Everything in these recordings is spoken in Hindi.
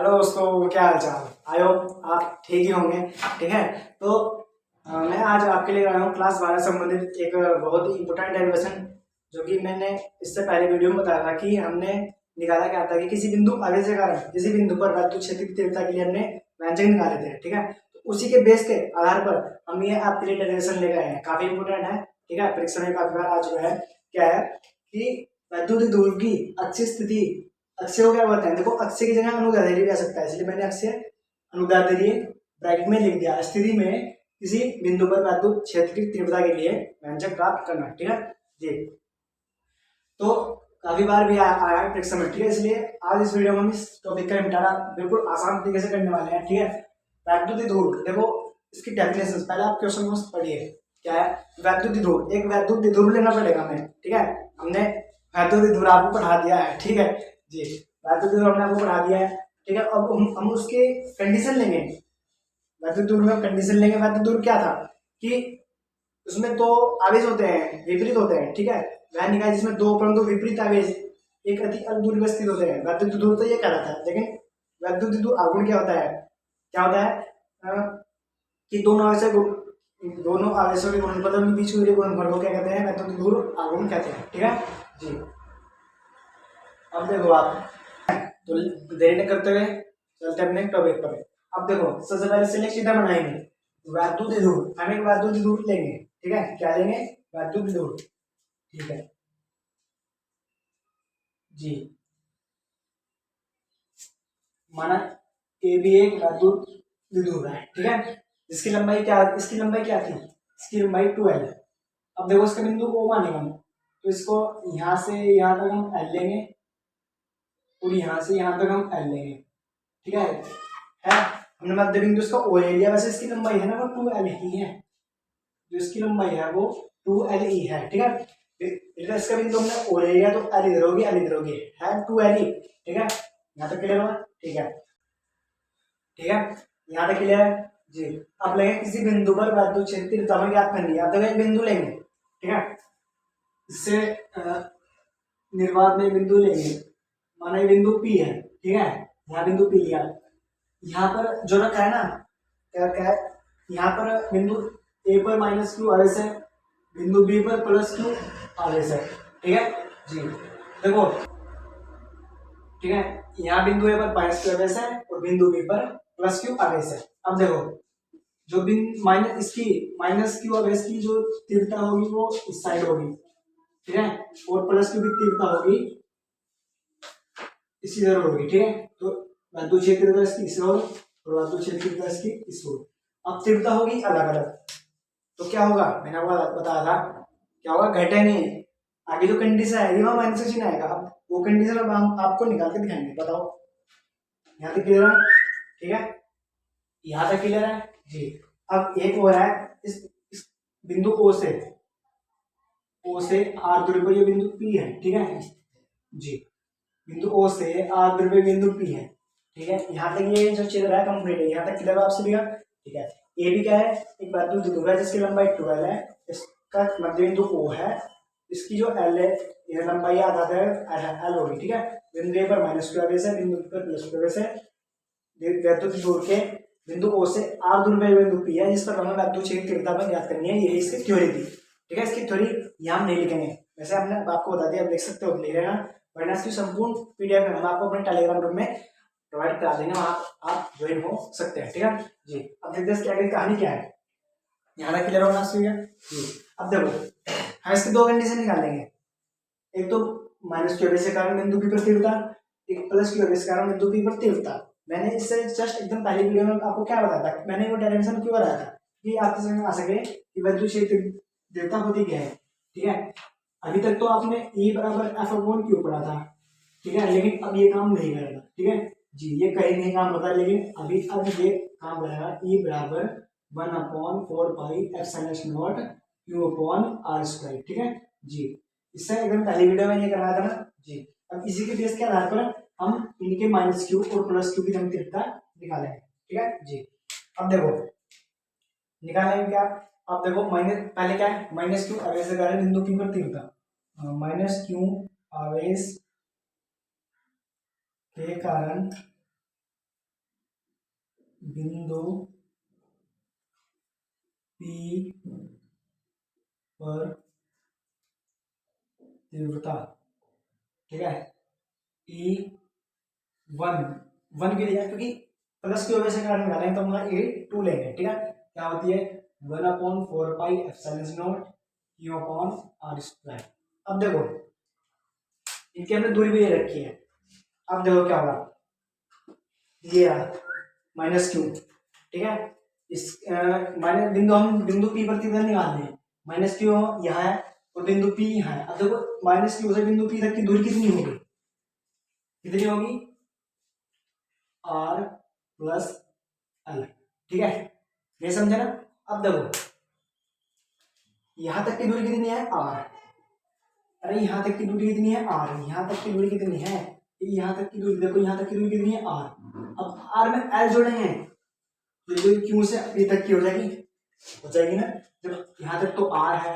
हेलो दोस्तों, क्या हाल चाल। आई होप आप ठीक ही होंगे। ठीक है, तो मैं आज आपके लिए आया हूँ क्लास 12 संबंधित एक बहुत ही इंपॉर्टेंट डेरिवेशन, जो कि मैंने इससे पहले वीडियो में बताया था कि हमने निकाला क्या था कि किसी बिंदु आगे से कारण किसी बिंदु पर वैद्युत क्षेत्र की तीव्रता के लिए हमने व्यंजक निकाले थे। ठीक है, तो उसी के बेस के आधार पर हम ये आपके लिए डेरिवेशन लेकर आए हैं। काफी इंपॉर्टेंट है। ठीक है, परीक्षा में काफी बार आ चुका है। क्या है कि वैद्युत ध्रुव की अच्छी स्थिति, अक्षय को क्या बोलते हैं, देखो अक्षय की जगह अनुदैर्ध्य भी आ सकता है, इसलिए मैंने अक्षय अनुदैर्ध्य ब्रैकेट में लिख दिया। स्थिति में किसी बिंदु पर वैद्युत क्षेत्र की तीव्रता के लिए व्यंजक प्राप्त करना। ठीक है जी, तो काफी बार भी आया है परीक्षा में। ठीक है, इसलिए आज इस वीडियो में हम इस टॉपिक का निपटारा बिल्कुल आसान तरीके से करने वाले हैं। ठीक है, वैद्युत ध्रुव, देखो इसकी डेफिनेशन पहले आप क्वेश्चन को पढ़िए। क्या है वैद्युत ध्रुव, एक वैद्युत ध्रुव लेना पड़ेगा हमें। ठीक है, हमने वैद्युत ध्रुव आपको पढ़ा दिया है। ठीक है जी, वैद्युत ध्रुव हमने आपको पढ़ा दिया है। ठीक है, अब हम उसके कंडीशन लेंगे। वैद्युत ध्रुव में कंडीशन लेंगे। वैद्युत ध्रुव क्या था कि उसमें दो आवेश होते हैं, विपरीत होते हैं। ठीक है, वह निकाय जिसमें दो परंतु विपरीत आवेश एक अति अल्प दूरी पर स्थित होते हैं। वैद्युत ध्रुव तो ये कह रहा था, लेकिन वैद्युत ध्रुव आघूर्ण क्या होता है, क्या होता है कि दोनों आवेशों के गुणनफल के बीच हुए गुणनफल को क्या कहते हैं, वैद्युत ध्रुव आघूर्ण कहते हैं। ठीक है जी, अब देखो आप, तो देरी न करते हुए चलते अपने टॉपिक पर। अब देखो सबसे पहले सिलेक्ट सीधा बनाएंगे वैद्युत ध्रुव। हम एक वैद्युत ध्रुव लेंगे। ठीक है, क्या लेंगे, वैद्युत ध्रुव। ठीक है जी, माना ए भी एक वैद्युत ध्रुव है। ठीक है, इसकी लंबाई क्या थी, इसकी लंबाई 2l। अब देखो इसका बिंदु O मानेगा हम, तो इसको यहां से यहां तक हम l लेंगे और यहां से यहां तक हम l लेंगे। ठीक है, हमने मध्य बिंदु इसका O ले लिया। वैसे इसकी लंबाई है ना वो 2l ही है, जो इसकी लंबाई है वो 2l ही है। ठीक है, इसका बिंदु हमने O ले लिया, तो l इधर होगी, l इधर होगी, है 2l ही। ठीक है, यहाँ तक क्लियर हुआ। ठीक है, ठीक है, यहाँ तक क्लियर है जी। अब लेंगे किसी बिंदु पर वैद्युत क्षेत्र की तीव्रता हमें ज्ञात करनी है। अब एक बिंदु लेंगे। ठीक है, इससे निर्वात में बिंदु लेंगे। माना ये बिंदु P है। ठीक है, यहाँ बिंदु P लिया, यहाँ पर जो रखा है ना, क्या क्या है, यहाँ पर बिंदु A पर माइनस क्यू आवेश है, बिंदु B पर प्लस क्यू आवेश है। ठीक है जी, देखो ठीक है, यहाँ बिंदु A पर माइनस क्यू आवेश है और बिंदु B पर प्लस क्यू आवेश है। अब देखो जो बिंदु माइनस क्यू आवेश की जो तीव्रता होगी वो इस साइड होगी। ठीक है, और प्लस क्यू की तीव्रता होगी इसी तरह होगी। ठीक है, तो वैद्युत क्षेत्र इसकी इस ओर और वैद्युत क्षेत्र इसकी इस ओर। अब तीव्रता होगी अलग अलग, तो क्या होगा, मैंने आपको बताया था क्या होगा, घटेंगे। आगे जो कंडीशन आएगी वहां माइनस का चिन्ह आएगा। अब वो कंडीशन अब हम आपको निकाल के दिखाएंगे। बताओ, यहाँ तक क्लियर है। ठीक है, यहाँ तक क्लियर है जी। अब एक हो रहा है इस बिंदु O से R दूरी पर ये बिंदु P है। ठीक है जी, बिंदु O से R दूरी पर बिंदु P है। ठीक है, यहाँ तक ये जो चित्र है कंप्लीट है। यहाँ तक क्लियर है आप सभी का। ठीक है, ये भी क्या है, एक वैद्युत ध्रुव है जिसकी लंबाई 12 है, इसका मध्य बिंदु O है, इसकी जो L है ये लंबाई आधा L होगी। ठीक है, बिंदु A पर माइनस क्यू आवेश है, बिंदु B पर प्लस क्यू आवेश है। वैद्युत ध्रुव के बिंदु O से R दूरी पर बिंदु P है, जिस पर हमें वैद्युत क्षेत्र की तीव्रता ज्ञात करनी है। यही इसकी थ्योरी थी। ठीक है, इसकी थ्योरी यहाँ हम नहीं लिखेंगे, वैसे हमने आपको बता दिया, आप देख सकते हो लिखेगा, वरना इसकी संपूर्ण पीडीएफ हम आपको अपने टेलीग्राम ग्रुप में प्रोवाइड करा देंगे, वहां आप ज्वाइन हो सकते हैं। ठीक है जी, अब देखते हैं आगे कहानी क्या है। यहाँ तक क्लियर होना चाहिए जी। अब देखो हम इसके दो कंडीशन निकालेंगे, एक तो माइनस क्यू के कारण बिंदु P पर तीव्रता, एक प्लस क्यू के कारण बिंदु P पर तीव्रता। मैंने इससे जस्ट एकदम पहली वीडियो में आपको क्या बताया था, मैंने वो डायरेक्शन क्यों बताया था कि आपके समझ में आ सके कि वैद्युत क्षेत्र तीव्रता होती क्या है। ठीक है, अभी तक तो आपने E बराबर एफ अपॉन क्यू पढ़ा था। ठीक है, लेकिन अब ये काम नहीं करेगा। ठीक है जी, ये कहीं नहीं काम होता, लेकिन अब ये काम करेगा। E बराबर 1/4 pi epsilon naught Q upon R square. ठीक है जी, इससे एकदम पहली वीडियो में ये करवाया था ना जी। अब इसी के बेस के आधार पर हम इनके माइनस क्यू और प्लस क्यू की हम तीव्रता निकालेंगे। ठीक है जी, अब देखो निकालेंगे क्या। अब देखो माइनस पहले क्या है, माइनस क्यू आवेश के कारण बिंदु P पर तीव्रता, माइनस क्यू आवेश के कारण बिंदु P पर तीव्रता, ठीक है, E1 के लिए, क्योंकि प्लस की वजह से करंट निकालेंगे तो हमारा E2 लेंगे, ठीक है। क्या होती है 1/4 pi epsilon not Q upon R square. अब देखो इनके हमने दूरी भी दे रखी है। अब देखो क्या होगा, ये माइनस क्यू, ठीक है। इस माइनस बिंदु, हम बिंदु P पर तीव्रता निकालते हैं, माइनस क्यू यहाँ है और बिंदु P यहाँ है। अब देखो माइनस क्यू से बिंदु P तक की दूरी कितनी होगी, कितनी होगी R प्लस L, ठीक है, ये समझे ना। अब देखो यहां तक की दूरी कितनी है R, अरे यहां तक की दूरी कितनी है R, यहां तक की दूरी कितनी है, यहां तक की दूरी देखो, यहां तक की दूरी कितनी है R। अब R में L जोड़ेंगे तो क्यू से P तक की हो जाएगी ना। जब यहाँ तक तो R है,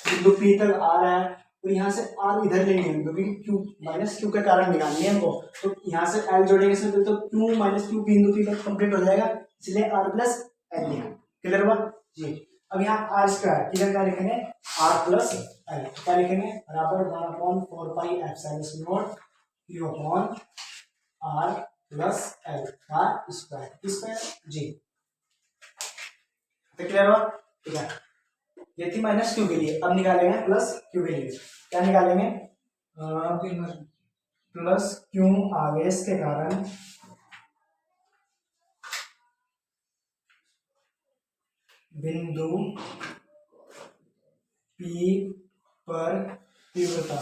बिंदु P तक R है, तो यहाँ से R इधर लेंगे क्योंकि Q माइनस क्यू के कारण निकालनी है हमको, तो यहाँ से L जोड़ेंगे से तो Q माइनस क्यू बिंदु P तक कंप्लीट हो जाएगा, इसलिए R प्लस L लिया। क्लियर हुआ जी। अब यहाँ R स्क्वायर की जगह लिखेंगे R प्लस L, क्या लिखेंगे बराबर 1/4 pi epsilon not Q upon R plus L का स्क्वायर जी। तो क्लियर हुआ, ठीक है। ये थी माइनस क्यू के लिए, अब निकालेंगे प्लस क्यू के लिए। क्या निकालेंगे, प्लस क्यू आवेश के कारण बिंदु P पर तीव्रता,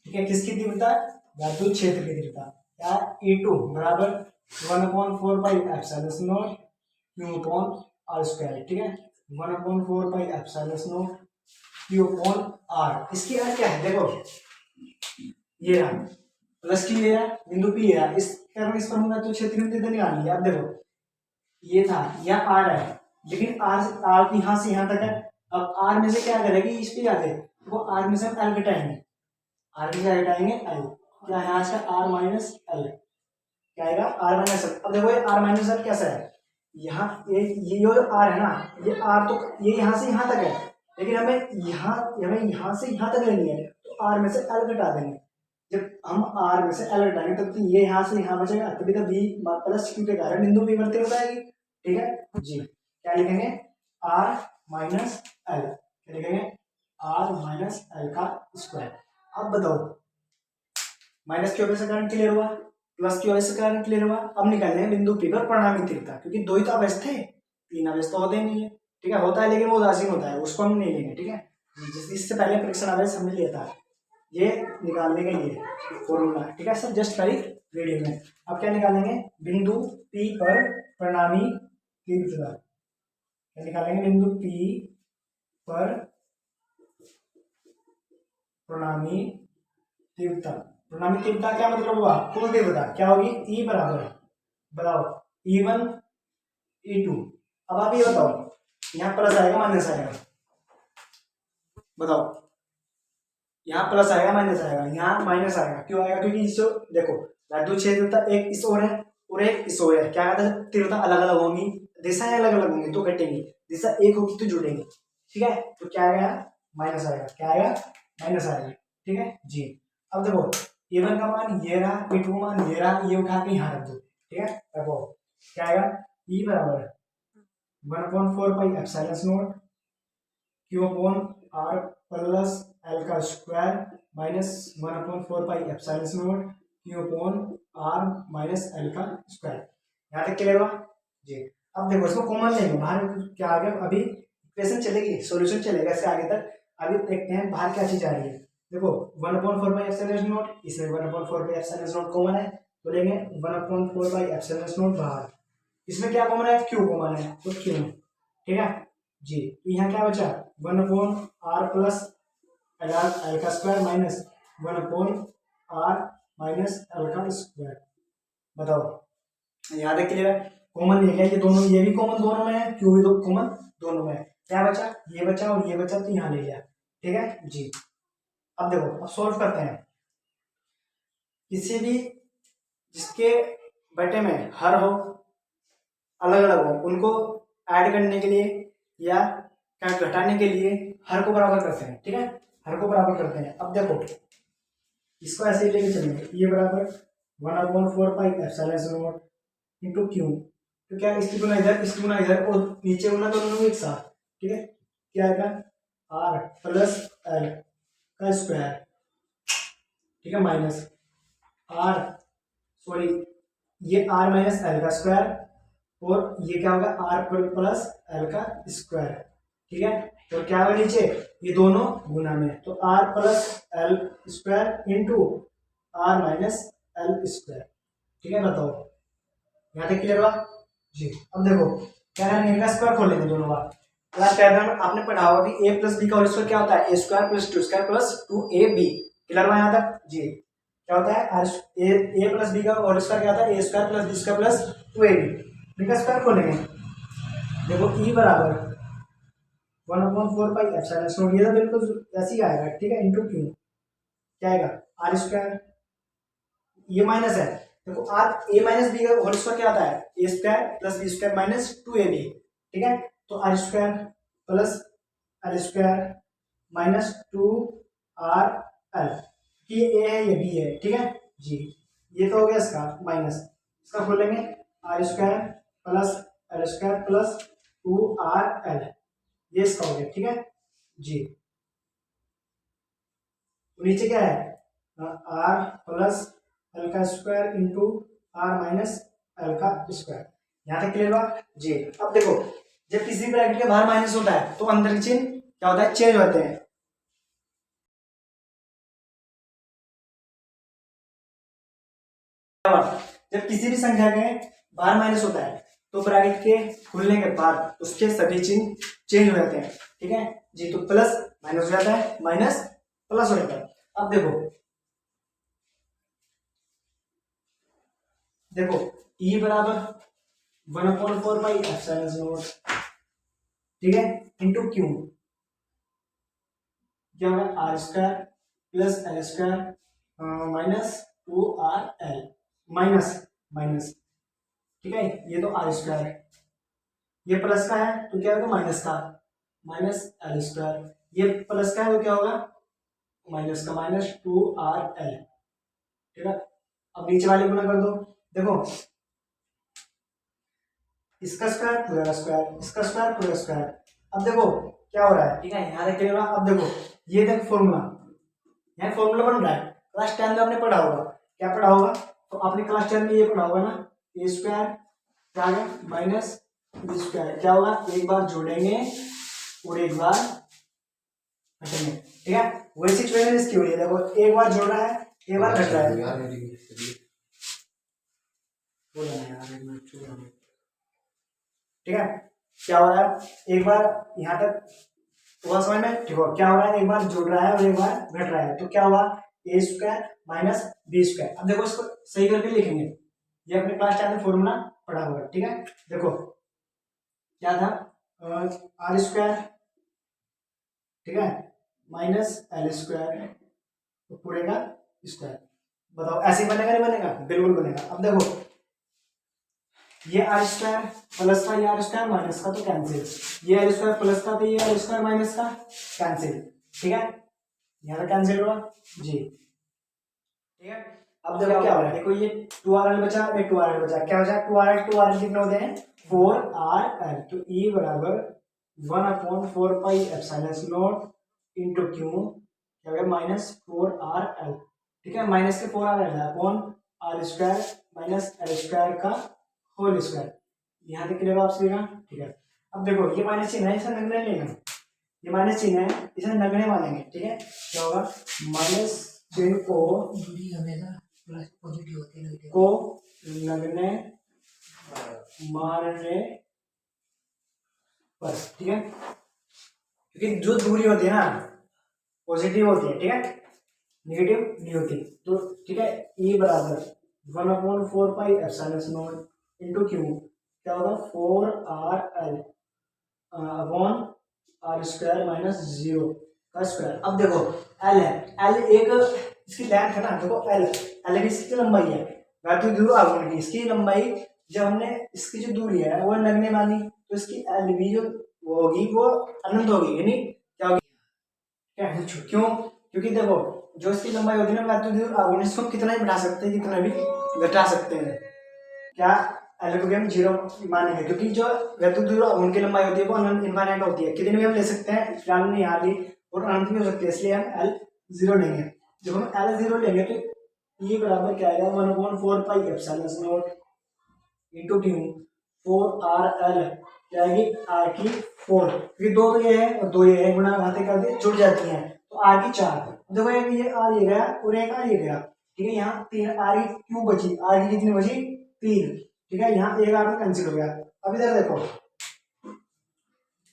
ठीक है, किसकी तीव्रता, वैद्युत क्षेत्र की तीव्रता, क्या E2 बराबर 1/4 pi epsilon not Q upon R square, ठीक है, 1/4 pi epsilon not Q upon R। इसकी अर्थ क्या है, देखो ये रहा प्लस की है, बिंदु P है, इस कारण इस पर हमने तो क्षेत्र की तीव्रता निकाल लिया। अब देखो ये था, यह R है, लेकिन R यहाँ से यहाँ तक है। अब R में से क्या करेगी, इस पे जाते वो R में से हम L घटाएंगे, R में से घटाएंगे L, क्या है यहाँ से R माइनस L, क्या आएगा R माइनस L। अब देखो ये R माइनस L कैसा है, यहाँ ये जो R है ना, ये R तो ये यहाँ से यहाँ तक है, लेकिन हमें यहाँ से यहाँ तक लेनी है, तो R में से L घटा देंगे। जब हम R में से L घटाएंगे तब तो ये यहाँ से यहाँ बचेगा, तभी तो B प्लस Q के कारण बिंदु P बढ़ती हो जाएगी, ठीक है जी। क्या लिखेंगे R माइनस L, क्या लिखेंगे R माइनस L का स्क्वायर। अब बताओ माइनस की वजह से करंट क्लियर हुआ, प्लस की वजह से करंट क्लियर हुआ। अब निकालने हैं बिंदु P पर परिणामी तीव्रता, क्योंकि दो ही तो अवस्थ थे, तीन अवस्थ तो होते नहीं है, ठीक है, होता है लेकिन वो उदासीन होता है, उसको हम नहीं लेंगे, ठीक है। जिससे पहले परीक्षण आवेश हमने लिया था, ये निकालने के लिए फॉर्मूला, ठीक है सर, जस्ट करी वीडियो में। अब क्या निकालेंगे, बिंदु P पर परिणामी तीव्रता, क्या निकालेंगे, बिंदु P पर परिणामी तीव्रता। परिणामी तीव्रता क्या मतलब हुआ, कुल तीव्रता क्या होगी, E बराबर बताओ E1 E2। अब आप ये बताओ यहाँ प्लस आएगा माइनस आएगा, बताओ यहाँ प्लस आएगा माइनस आएगा, यहाँ माइनस आएगा, क्यों आएगा, क्योंकि इस देखो वैद्युत क्षेत्र एक इस ओर है और एक इस ओर है, क्या कहता है तीव्रता अलग अलग होंगी, दिशाएं अलग अलग होंगी तो घटेंगी, दिशा एक होगी तो जुड़ेंगी, ठीक है, तो क्या आएगा माइनस आएगा, क्या आएगा माइनस आएगा, ठीक है जी। अब देखो E1 का मान ये रहा, E2 का मान ये रहा, ये उठा के यहाँ रख दो, ठीक है, देखो क्या आएगा E बराबर 1/4 pi epsilon not Q upon R plus L का square minus 1/4 pi epsilon not Q upon R minus L का स्क्वायर। यहाँ तक क्लियर हुआ जी। अब देखो इसको कॉमन लेंगे, बाहर क्या आ गया, अभी इक्वेशन चलेगी, सॉल्यूशन चलेगा इससे आगे तक। अभी देखते हैं बाहर क्या चीज आ रही है, देखो 1/4 पाई एप्सिलॉन नॉट, इसमें 1/4 पाई एप्सिलॉन नॉट कॉमन है, तो लेंगे 1/4 पाई एप्सिलॉन नॉट बाहर, इसमें क्या कॉमन है, Q कॉमन है, तो Q, ठीक है जी। तो यहाँ क्या बचा 1/r प्लस एल का square minus 1/r minus L का स्क्वायर। बताओ यहाँ तक क्लियर है, कॉमन ले लिया, ये दोनों, ये भी कॉमन दोनों में है, क्यू भी दो कॉमन दोनों में है, क्या बचा ये बचा और ये बचा, तो यहाँ ले लिया, ठीक है जी। अब देखो अब सॉल्व करते हैं, किसी भी जिसके बटे में हर हो, अलग अलग हो उनको ऐड करने के लिए या क्या घटाने के लिए हर को बराबर करते हैं, ठीक है, हर को बराबर करते हैं। अब देखो इसको ऐसे ही लेके चलेंगे, ये बराबर 1/4 पाई इंटू क्यू, तो क्या इसकी गुना इधर, इसकी गुना इधर और नीचे गुना दोनों एक साथ, ठीक है, क्या आएगा आर प्लस एल का स्क्वायर, ठीक है, माइनस आर सॉरी ये आर माइनस एल का स्क्वायर और ये क्या होगा आर प्लस एल का स्क्वायर, ठीक है, तो क्या होगा नीचे ये दोनों गुना में, तो R plus L square into R minus L square, ठीक है, बताओ यहाँ तक क्लियर हुआ जी। अब देखो क्या करेंगे, इनका स्क्वायर खोल लेंगे दोनों बार। क्लास 10 में आपने पढ़ा होगा कि a प्लस बी का होल स्क्वायर क्या होता है, ए square plus 2 square plus 2ab, clear हुआ यहाँ तक जी। क्या होता है ए प्लस बी का होल स्क्वायर क्या होता है, ए square plus B square plus 2ab, इनका स्क्वायर खोलेंगे। देखो e बराबर 1/4 पाई एप्सिलॉन, ये तो बिल्कुल ऐसे ही आएगा, ठीक है, इंटू क्यू क्या आएगा आर स्क्वायर, ये माइनस है, देखो आर ए माइनस बी का होल स्क्वायर क्या आता है, ए square plus B square minus 2ab, ठीक है, तो r square plus L square minus 2rl, ये ए है ये बी है, ठीक है जी, ये तो हो गया इसका माइनस, इसका खोलेंगे R square plus L square plus 2rl, ये इसका हो गया, ठीक है जी। तो नीचे क्या है आर प्लस एल का square into R minus L का स्क्वायर, यहाँ तक क्लियर हुआ जी। अब देखो जब किसी ब्रैकेट के बाहर माइनस होता है तो अंदर के चिन्ह क्या होता है, चेंज होते हैं। जब किसी भी संख्या के बाहर माइनस होता है तो ब्रैकेट के खुलने के बाद उसके सभी चिन्ह चेंज हो जाते हैं, ठीक है जी। तो प्लस माइनस हो जाता है, माइनस प्लस हो जाता है। अब देखो e बराबर 1/4 पाई एप्सिलॉन, ठीक है, इंटू क्यू क्या होगा R square plus L square minus 2rl, minus minus, ठीक है, ये तो आर स्क्वायर, ये प्लस का है तो क्या होगा माइनस का, माइनस एल स्क्वायर, ये प्लस का है तो क्या होगा माइनस का, माइनस 2rl, ठीक है। अब नीचे वाले गुना कर दो, देखो इसका स्क्वायर पूरा स्क्वायर, इसका स्क्वायर पूरा स्क्वायर। अब देखो क्या हो रहा है, ठीक है, यहाँ देख लेना। अब देखो ये देख फॉर्मूला, यहाँ फॉर्मूला बन रहा है, क्लास 10 में आपने पढ़ा होगा, क्या पढ़ा होगा, तो आपने क्लास 10 में ये पढ़ा होगा ना, ए स्क्वायर क्या है माइनस बी स्क्वायर, क्या होगा एक बार जोड़ेंगे और एक बार घटेंगे, ठीक है, वही सिचुएशन इसकी हो रही है। देखो एक बार जोड़ रहा है एक बार घट रहा है, ठीक है, क्या हो रहा है एक बार यहाँ तक हुआ समझ में, ठीक हो, क्या हो रहा है एक बार जुड़ रहा है और एक बार घट रहा है, तो क्या हुआ ए स्क्वायर माइनस बी स्क्वायर। अब देखो इसको सही करके लिखेंगे, ये अपने क्लास 10 में फॉर्मूला पढ़ा हुआ है, ठीक है। देखो क्या था आर स्क्वायर, ठीक है, माइनस एल स्क्वायर तो पूरे का स्क्वायर, बताओ ऐसे बनेगा नहीं बनेगा, बिल्कुल बनेगा। अब देखो ये आर स्क्वायर प्लस का, ये आर स्क्वायर माइनस का तो कैंसिल, ये आर स्क्वायर प्लस का तो ये आर स्क्वायर माइनस का कैंसिल, ठीक है, यहाँ पे कैंसिल हुआ जी, ठीक है। अब देखो क्या हो रहा है, देखो ये 2rl बचा, ये 2rl बचा, क्या बचा 2rl कितने होते हैं 4rl, तो e बराबर 1/4 पाई एप्सिलॉन इंटू क्यू क्या हो गया माइनस 4rl, ठीक है, माइनस के 4rl है upon R square minus L square का होल स्क्वायर, यहाँ तक क्लियर आप सीखा, ठीक है। अब देखो ये माइनस चिन्ह है, इसे नगण्य लेना, ये माइनस चिन्ह है इसे नगण्य मानेंगे, ठीक है, क्या होगा माइनस चिन्ह को नगण्य मानने पर, ठीक है, क्योंकि जो दूरी होती है ना पॉजिटिव होती है, ठीक है, नेगेटिव नहीं होती, तो ठीक है e बराबर 1/4 पाई एप्सिलॉन इंटू क्यू क्या होगा 4rl upon R square minus 0 का स्क्वायर। अब देखो l है, l एक इसकी लेंथ है ना, देखो l भी इसकी लंबाई है, वैल्यू दूर आगे की इसकी लंबाई जब हमने इसकी जो दूरी है वो नगण्य मानी तो इसकी एल बी जो वो होगी वो अनंत होगी, यानी क्या होगी, क्या है, क्यों, क्योंकि देखो जो इसकी लंबाई होती है ना वैद्युत दूरी आघूर्ण, इसको कितना ही बढ़ा सकते हैं कितना भी घटा सकते हैं, क्या एल को भी हम 0 मानेंगे, क्योंकि जो वैद्युत दूरी आघूर्ण की लंबाई होती है वो अनंत इनफाइनाइट होती है, कितने भी हम ले सकते हैं, फिलहाल हमने यहाँ ली और अनंत भी हो सकती है, इसलिए हम एल 0 लेंगे। जब हम एल 0 लेंगे तो ये बराबर क्या आएगा 1/4 pi epsilon not into Q 4 R L क्या आएगी आर की 4, क्योंकि दो तो ये है और दो ये है, गुणा घाते करके जुड़ जाती हैं तो आर की 4। देखो ये आर ये गया और एक आर ये गया, ठीक है, यहाँ 3 आर की क्यों बची, आर की कितनी बची 3, ठीक है, यहाँ एक आर में कैंसिल हो गया। अब इधर देखो,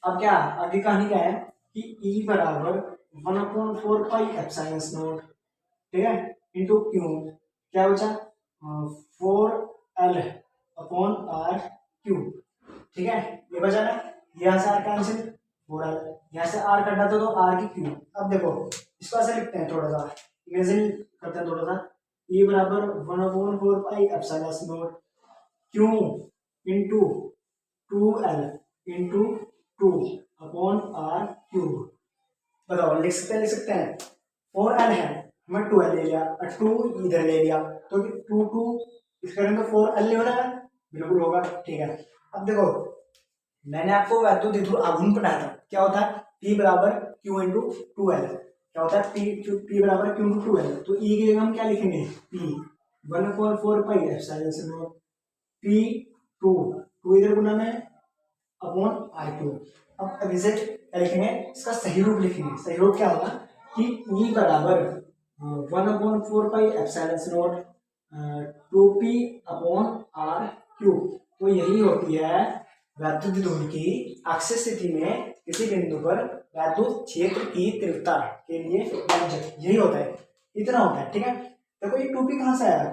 अब क्या आगे कहानी क्या है कि E बराबर 1/4 पाई एप्सिलॉन नॉट, ठीक है, इंटू क्यू क्या बचा 4L अपॉन आर क्यूब, ठीक है, ये बचा ना, यहाँ से आर कैंसिल 4L, यहाँ से आर कटा तो आर की क्यूब। अब देखो इसको ऐसे लिखते हैं, थोड़ा सा इमेजिन करते हैं थोड़ा सा, E बराबर 1/4 pi epsilon naught Q into 2L into 2 upon R cube. बताओ लिख सकते हैं 4L है, मैं 2L ले लिया और 2 इधर ले लिया तो 2 इस करें तो 4L नहीं होगा, बिल्कुल होगा, ठीक है। अब देखो मैंने आपको वैद्युत द्विध्रुव आघूर्ण पढ़ाया था, क्या होता है P बराबर Q इंटू 2L, क्या होता है P बराबर Q इंटू 2L, तो E की जगह हम क्या लिखेंगे P 1/4 pi epsilon not P 2 इधर गुना में अपॉन R2। अब इसे क्या लिखेंगे, इसका सही रूप लिखेंगे, सही रूप क्या होगा कि E बराबर 1/4 pi epsilon not 2P upon R cube, तो यही होती है वैद्युत द्विध्रुव की अक्षीय स्थिति में किसी बिंदु पर वैद्युत क्षेत्र की तीव्रता के लिए व्यंजक, यही होता है, इतना होता है, ठीक है। देखो ये 2P कहाँ से आया,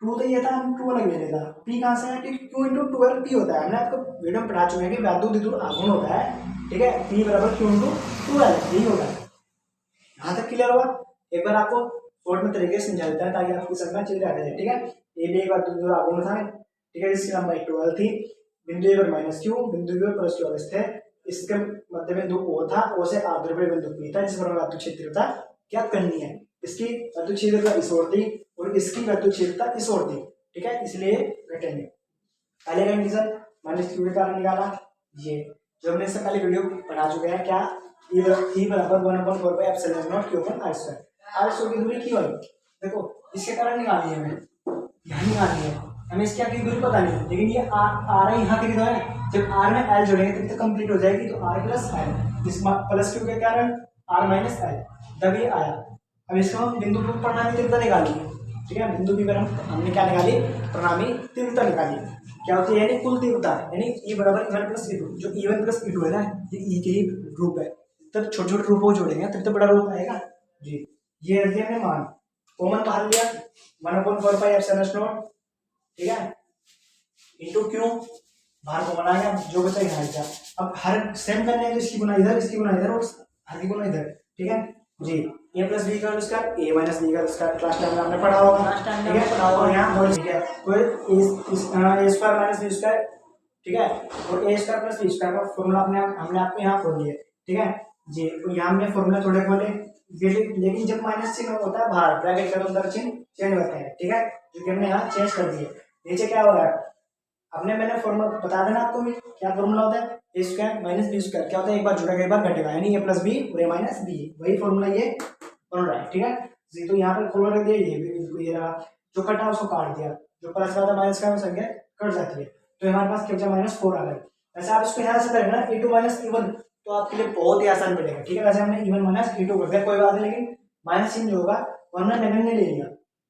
2 तो ये था, हम 2 अलग ले लेता, P कहाँ से आया क्योंकि Q इंटू 12P होता है, हमने आपको वीडियो में पढ़ा चुके हैं कि वैद्युत द्विध्रुव आघूर्ण होता है, ठीक है, P बराबर Q इंटू 12 यही होता है। यहाँ तक क्लियर हुआ, एक बार आपको शॉर्ट में तरीके से समझा देता है ताकि आपको समझना चलिए आ जाए, ठीक है। ये भी एक बार द्विध्रुव आघूर्ण था, ठीक है, इसकी लंबाई 12 थी, बिंदु ए पर -Q बिंदु बी पर +Q अवस्थित है, इसके मध्य बिंदु O था, O से आर्द्रव्य बिंदु P था जिस पर वैद्युत क्षेत्रता ज्ञात करनी है, इसकी वैद्युत क्षेत्रता इस ओर थी और इसकी वैद्युत क्षेत्रता इस ओर थी, ठीक है, इसलिए घटेंगे। पहले कंडीशन -Q के कारण निकाला, ये जो हमने इससे पहले वीडियो पढ़ा चुके हैं, क्या E बराबर 1/4 pi epsilon not Q upon R² की दूरी क्यों है, देखो इसके कारण निकालनी है, हमें यहाँ निकालनी है, हमें इसकी आगे दूरी पता नहीं है, लेकिन ये आ रहा है यहाँ कितना है, जब R में L जोड़ेंगे तब तक कंप्लीट हो जाएगी, तो R प्लस L इस +Q के कारण R माइनस L तब ये आया। अब इसको हम बिंदु पर परिणामी तीव्रता निकालेंगे, ठीक है, बिंदु B पर हमने क्या निकाली, परिणामी तीव्रता निकाली, क्या होती है यानी कुल तीव्रता, यानी E बराबर E1 प्लस E2, जो E1 प्लस E2 है ना, ये E के ही रूप है, तब छोटे छोटे रूपों को जोड़ेंगे तब तो बड़ा रूप आएगा जी। ये रख दिया हमने मान, कॉमन बाहर लिया 1/4 पाई एप्सिलॉन नॉट, ठीक है, इंटू क्यू बाहर कॉमन आ गया, जो बचा यहाँ गया। अब हर सेम करने तो इसकी गुना इधर, इसकी गुना इधर और हर की गुना इधर, ठीक है जी। A प्लस बी का स्क्वायर A माइनस बी का स्क्वायर क्लास टाइम में आपने पढ़ा होगा, ठीक है, पढ़ा होगा यहाँ और ठीक है, तो A square minus B square, ठीक है, और A square plus B square का फॉर्मूला हमने आपको यहाँ खोल दिया, ठीक है जी। तो यहाँ हमने फॉर्मूला थोड़े खोले, लेकिन जब माइनस चिन्ह होता है बाहर ब्रैकेट का अंदर चिन्ह चेंज होते हैं, ठीक है, जो कि हमने यहाँ चेंज कर दिए। नीचे क्या हो रहा है, हमने मैंने फॉर्मूला बता देना आपको भी, क्या फॉर्मूला होता है ए स्क्वायर माइनस बी स्क्वायर, क्या होता है एक बार जुड़ेगा एक बार घटेगा, यानी ए प्लस बी और ए माइनस बी, वही फॉर्मूला ये बन रहा है, ठीक है जी। तो यहाँ पर खोल रख दिया, ये भी ये रहा, जो कटा उसको काट दिया, जो प्लस का था माइनस का संख्या कट जाती है, तो हमारे पास क्या बचा -4 आ गया। वैसे आप इसको यहाँ से करेंगे ना E2 माइनस E1 तो आपके लिए बहुत ही आसान मिलेगा, ठीक है। वैसे हमने E1 माइनस E2 कर दिया, कोई बात नहीं, लेकिन माइनस चिन्ह जो होगा वरना नगण्य ले लिया,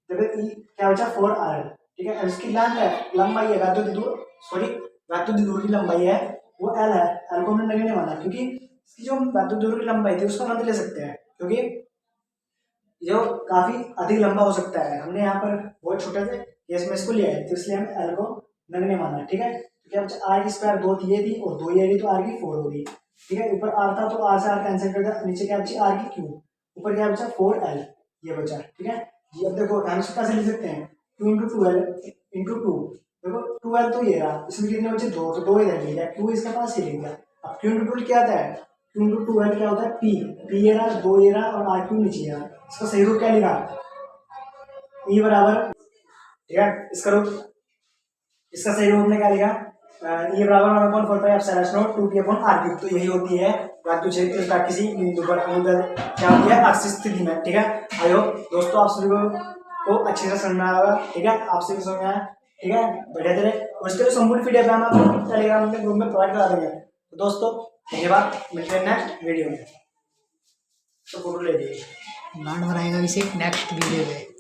जब E क्या बचा 4R, ठीक है। इसकी लंबाई है वैद्युत द्विध्रुव की लंबाई है वो L है, L को हमने नगण्य माना क्योंकि इसकी जो वैद्युत द्विध्रुव की लंबाई थी उसका मान ले सकते हैं, क्योंकि जो काफी अधिक लंबा हो सकता है, हमने यहाँ पर बहुत छोटे से केस में इसको लिया है, तो इसलिए हम L को नगण्य माना, ठीक है। तो क्या बचा R की स्क्वायर 2 थी, ये थी और 2 ये थी, तो R की 4 होगी, ठीक है। ऊपर R था तो R से R कैंसिल कर दिया, नीचे क्या बची R की क्यूब, ऊपर क्या बचा 4L ये बचा, ठीक है जी। अब देखो हम इसको कैसे लिख सकते हैं, 2 × 2L × 2, देखो 12 तो ये रहा, इसमें कितने बचे 2, तो 2 इधर ले गया, Q इसके पास ही ले गया। अब Q इंटू 12 क्या आता है, Q इंटू 12 क्या होता है P ये रहा, 2 ये रहा और RQ नीचे रहा। इसका सही रूप क्या लिखा, E बराबर, ठीक है इसका रूप, इसका सही रूप में क्या लिखा, E बराबर 1/4πε0 2P/r³। तो यही होती है धातु क्षेत्र का किसी बिंदु पर अनुदैर्ध्य क्या होती है, अक्ष स्थिति में। ठीक है, आई होप दोस्तों आप सभी को अच्छे से समझ में आया होगा। ठीक है, आप सभी को समझ में आया, ठीक है बढ़िया तरह। और इसके संपूर्ण पीडीएफ हम आपको टेलीग्राम के ग्रुप में प्रोवाइड करा देंगे। तो दोस्तों धन्यवाद, मिलते हैं नेक्स्ट वीडियो में। तो फोटो ले लीजिए, गांड बनाएगा इसे नेक्स्ट वीडियो में।